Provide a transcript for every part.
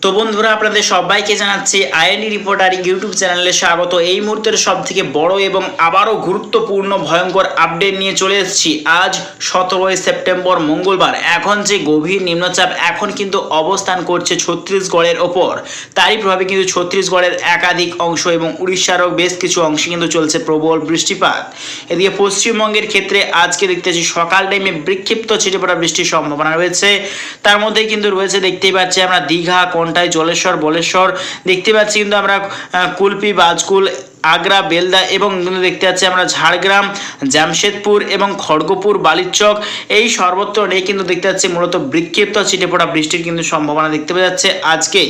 তো বন্ধুরা আপনাদের সবাইকে জানাচ্ছি আইএনডি রিপোর্টার ইউটিউব চ্যানেলে স্বাগত। এই মুহূর্তের সবথেকে বড় এবং আবারও গুরুত্বপূর্ণ ভয়ঙ্কর আপডেট নিয়ে চলে এসেছি। আজ 17 সেপ্টেম্বর মঙ্গলবার। এখন যে গভীর নিম্নচাপ এখন কিন্তু অবস্থান করছে ছত্তিশগড়ের ওপর, তারই প্রভাবে কিন্তু ছত্তিশগড়ের একাধিক অংশ এবং উড়িষ্যারও বেশ কিছু অংশে কিন্তু চলছে প্রবল বৃষ্টিপাত। এদিকে পশ্চিমবঙ্গের ক্ষেত্রে আজকে দেখতেছি সকাল টাইমে বিক্ষিপ্ত ছিটেফোঁটা বৃষ্টির সম্ভাবনা রয়েছে। তার মধ্যে কিন্তু রয়েছে, দেখতেই পাচ্ছি আমরা দীঘা, কোনটায় জলেশ্বর, বলেশ্বর, দেখতে পাচ্ছি কিন্তু আমরা কুলপি, বাজকুল, আগ্রা, বেলদা এবং দেখতে পাচ্ছি আমরা ঝাড়গ্রাম, জামশেদপুর এবং খড়গপুর, বালিচক, এই সর্বত্র নিয়ে কিন্তু দেখতে পাচ্ছি মূলত বিক্ষিপ্ত ছিটেফোঁটা বৃষ্টির কিন্তু সম্ভাবনা দেখতে পাওয়া যাচ্ছে আজকে।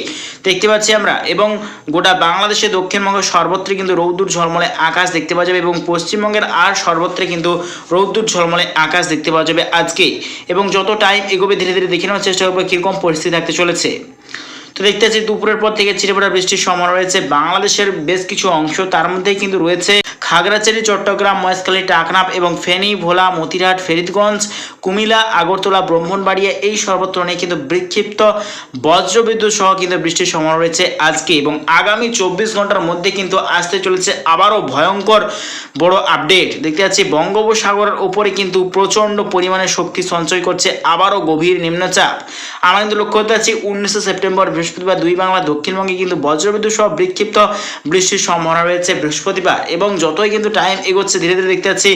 দেখতে পাচ্ছি আমরা এবং গোটা বাংলাদেশে দক্ষিণবঙ্গের সর্বত্র কিন্তু রৌদ্র ঝলমলে আকাশ দেখতে পাওয়া যাবে এবং পশ্চিমবঙ্গের আর সর্বত্র কিন্তু রৌদ্র ঝলমলে আকাশ দেখতে পাওয়া যাবে আজকে। এবং যত টাইম এগোবে ধীরে ধীরে দেখে নেওয়ার চেষ্টা করবো কীরকম পরিস্থিতি থাকতে চলেছে। তো দেখতে পাচ্ছি দুপুরের পর থেকে ছিটেফোঁটা বৃষ্টির সম্ভাবনা রয়েছে বাংলাদেশের বেশ কিছু অংশ। তার মধ্যে কিন্তু রয়েছে খাগড়াছড়ি, চট্টগ্রাম, মহেশখালী, টাকনাফ এবং ফেনী, ভোলা, মতিরহাট, ফরিদগঞ্জ, কুমিল্লা, আগরতলা, ব্রাহ্মণবাড়িয়া, এই সর্বত্র নিয়ে কিন্তু বিক্ষিপ্ত বজ্রবিদ্যুৎ সহ কিন্তু বৃষ্টির সম্ভাবনা রয়েছে আজকে এবং আগামী 24 ঘন্টার মধ্যে কিন্তু আসতে চলেছে আবারও ভয়ঙ্কর বড় আপডেট। দেখতে পাচ্ছি বঙ্গোপসাগরের উপরে কিন্তু প্রচণ্ড পরিমাণে শক্তি সঞ্চয় করছে আবারও গভীর নিম্নচাপ। আমরা কিন্তু লক্ষ্য করতে পারছি 19 সেপ্টেম্বর বৃহস্পতিবার দুই বাংলা দক্ষিণবঙ্গে কিন্তু বজ্রবিদ্যুৎ সহ বিক্ষিপ্ত বৃষ্টির সম্ভাবনা রয়েছে বৃহস্পতিবার। এবং যতই কিন্তু টাইম এগোচ্ছে ধীরে ধীরে দেখতে পাচ্ছি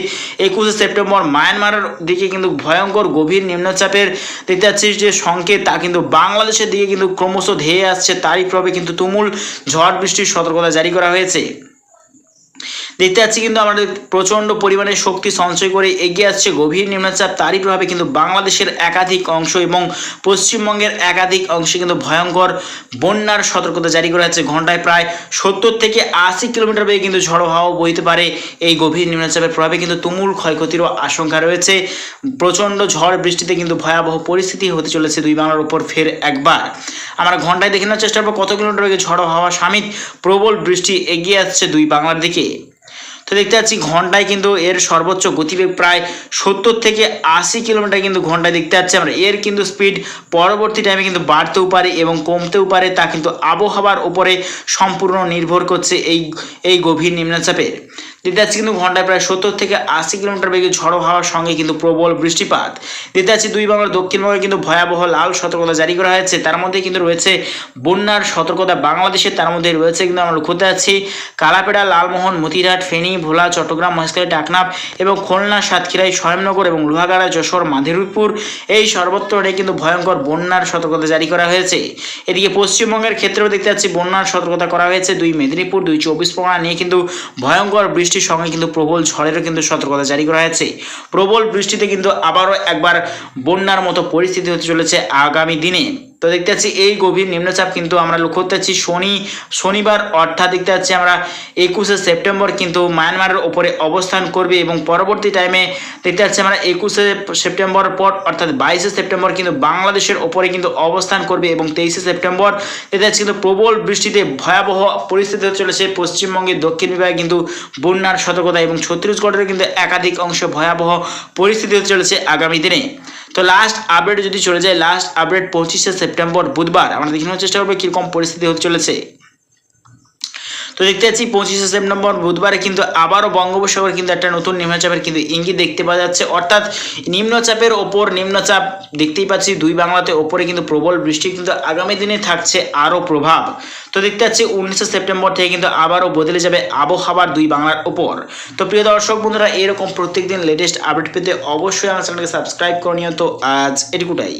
21 সেপ্টেম্বর মায়ানমারের দিকে কিন্তু ভয়ঙ্কর গভীর নিম্নচাপের দেখতে পাচ্ছি যে সংকেত, তা কিন্তু বাংলাদেশের দিকে কিন্তু ক্রমশ ধেয়ে আসছে। তারই প্রভাবে কিন্তু তুমুল ঝড় বৃষ্টির সতর্কতা জারি করা হয়েছে। দেখতে পাচ্ছি কিন্তু আমাদের প্রচণ্ড পরিমাণে শক্তি সঞ্চয় করে এগিয়ে আসছে গভীর নিম্নচাপ। তারই প্রভাবে কিন্তু বাংলাদেশের একাধিক অংশ এবং পশ্চিমবঙ্গের একাধিক অংশে কিন্তু ভয়ঙ্কর বন্যার সতর্কতা জারি করা হচ্ছে। ঘন্টায় প্রায় 70 থেকে 80 কিলোমিটার বেগে কিন্তু ঝড়ো হাওয়া বইতে পারে। এই গভীর নিম্নচাপের প্রভাবে কিন্তু তুমুল ক্ষয়ক্ষতিরও আশঙ্কা রয়েছে। প্রচণ্ড ঝড় বৃষ্টিতে কিন্তু ভয়াবহ পরিস্থিতি হতে চলেছে দুই বাংলার উপর ফের একবার। আমরা ঘন্টায় দেখে নেওয়ার চেষ্টা করবো কত কিলোমিটার বেগে ঝড়ো হাওয়া সামিল প্রবল বৃষ্টি এগিয়ে আসছে দুই বাংলার দিকে। তো দেখতে পাচ্ছি ঘন্টায় কিন্তু এর সর্বোচ্চ গতিবেগ প্রায় 70 থেকে 80 কিলোমিটার কিন্তু ঘন্টায় দেখতে পাচ্ছি আমরা। এর কিন্তু স্পিড পরবর্তী টাইমে কিন্তু বাড়তেও পারে এবং কমতেও পারে, তা কিন্তু আবহাওয়ার উপরে সম্পূর্ণ নির্ভর করছে এই গভীর নিম্নচাপের। দেখতে পাচ্ছি কিন্তু ঘন্টায় প্রায় 70 থেকে 80 কিলোমিটার বেগে ঝড়ো হাওয়ার সঙ্গে কিন্তু প্রবল বৃষ্টিপাত। দেখতে পাচ্ছি দুই বাংলার দক্ষিণবঙ্গে কিন্তু ভয়াবহ লাল সতর্কতা জারি করা হয়েছে। তার মধ্যে কিন্তু রয়েছে বন্যার সতর্কতা বাংলাদেশে। তার মধ্যে রয়েছে কিন্তু আমরা লক্ষ্য করতে পাচ্ছি কালাপেড়া, লালমোহন, মতিরহাট, ফেনী, ভোলা, চট্টগ্রাম, মহেশখালী, টাকনাফ এবং খুলনা, সাতক্ষীরাই, স্বয়ংনগর এবং লোহাগাড়া, যশোর, মাধবীপুর, এই সর্বত্র কিন্তু ভয়ঙ্কর বন্যার সতর্কতা জারি করা হয়েছে। এদিকে পশ্চিমবঙ্গের ক্ষেত্রেও দেখতে পাচ্ছি বন্যার সতর্কতা করা হয়েছে। 2 মেদিনীপুর, 2 24 পরগনা নিয়ে কিন্তু ভয়ঙ্কর বৃষ্টির সঙ্গে কিন্তু প্রবল ঝড়েরও কিন্তু সতর্কতা জারি করা হয়েছে। প্রবল বৃষ্টিতে কিন্তু আবারও একবার বন্যার মতো পরিস্থিতি হতে চলেছে আগামী দিনে। তো দেখতে পাচ্ছি এই গভীর নিম্নচাপ কিন্তু আমরা লক্ষ্য করতে পাচ্ছি শনিবার অর্থাৎ দেখতে পাচ্ছি আমরা 21 সেপ্টেম্বর কিন্তু মায়ানমারের ওপরে অবস্থান করবে এবং পরবর্তী টাইমে দেখতে পাচ্ছি আমরা 21 সেপ্টেম্বর পর অর্থাৎ 22 সেপ্টেম্বর কিন্তু বাংলাদেশের ওপরে কিন্তু অবস্থান করবে এবং 23 সেপ্টেম্বর দেখতে পাচ্ছি কিন্তু প্রবল বৃষ্টিতে ভয়াবহ পরিস্থিতি হতে চলেছে পশ্চিমবঙ্গের দক্ষিণ বিভাগে কিন্তু বন্যার সতর্কতা এবং ছত্তিশগড়ের কিন্তু একাধিক অংশে ভয়াবহ পরিস্থিতি হতে চলেছে আগামী দিনে। তো লাস্ট আপডেট যদি চলে যায়, লাস্ট আপডেট 25 সেপ্টেম্বর বুধবার, আমরা দেখানোর চেষ্টা করবো কীরকম পরিস্থিতি হতে চলেছে। তো দেখতে পাচ্ছি 25 সেপ্টেম্বর বুধবারে কিন্তু আবারও বঙ্গোপসাগরে কিন্তু একটা নতুন নিম্নচাপের কিন্তু ইঙ্গিত দেখতে পাওয়া যাচ্ছে। অর্থাৎ নিম্নচাপের ওপর নিম্নচাপ দেখতেই পাচ্ছি দুই বাংলাতে ওপরে কিন্তু প্রবল বৃষ্টি কিন্তু আগামী দিনে থাকছে আরও প্রভাব। তো দেখতে পাচ্ছি 19 সেপ্টেম্বর থেকে কিন্তু আবারও বদলে যাবে আবহাওয়ার দুই বাংলার ওপর। তো প্রিয় দর্শক বন্ধুরা, এরকম প্রত্যেকদিন লেটেস্ট আপডেট পেতে অবশ্যই আমার চ্যানেলকে সাবস্ক্রাইব করে নিও। তো আজ এটুকুটাই।